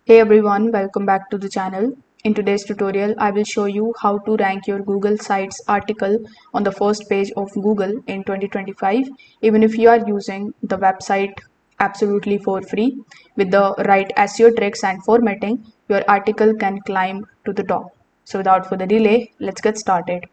Hey everyone, welcome back to the channel. In today's tutorial, I will show you how to rank your Google Sites article on the first page of Google in 2025, even if you are using the website absolutely for free. With the right SEO tricks and formatting, your article can climb to the top. So without further delay, let's get started.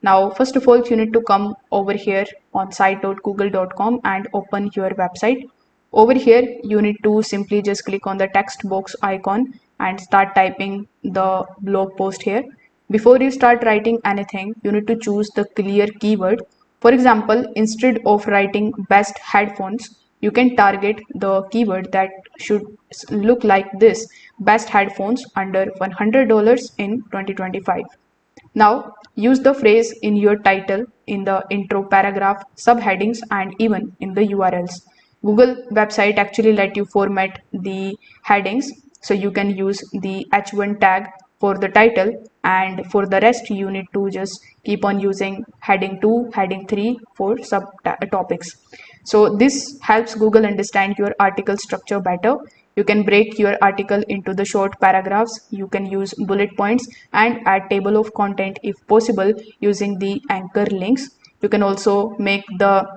Now, first of all, you need to come over here on site.google.com and open your website. Over here, you need to simply just click on the text box icon and start typing the blog post here. Before you start writing anything, you need to choose the clear keyword. For example, instead of writing best headphones, you can target the keyword that should look like this: best headphones under $100 in 2025. Now, use the phrase in your title, in the intro paragraph, subheadings, and even in the URLs. Google website actually let you format the headings, so you can use the H1 tag for the title, and for the rest you need to just keep on using heading 2, heading 3 for subtopics. So this helps Google understand your article structure better. You can break your article into the short paragraphs. You can use bullet points and add table of content if possible using the anchor links. You can also make the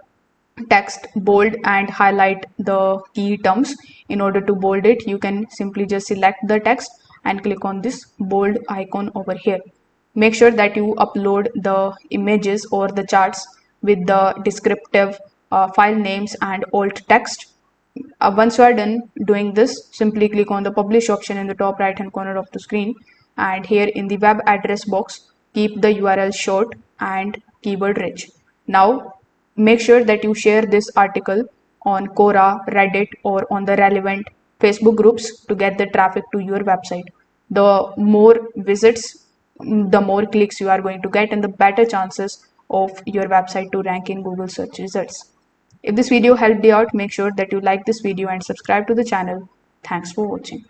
text bold and highlight the key terms. In order to bold it, you can simply just select the text and click on this bold icon over here. Make sure that you upload the images or the charts with the descriptive file names and alt text. Once you are done doing this, simply click on the publish option in the top right hand corner of the screen, and here in the web address box, keep the URL short and keyword rich. Now make sure that you share this article on Quora, Reddit, or on the relevant Facebook groups to get the traffic to your website. The more visits, the more clicks you are going to get, and the better chances of your website to rank in Google search results. If this video helped you out, make sure that you like this video and subscribe to the channel. Thanks for watching.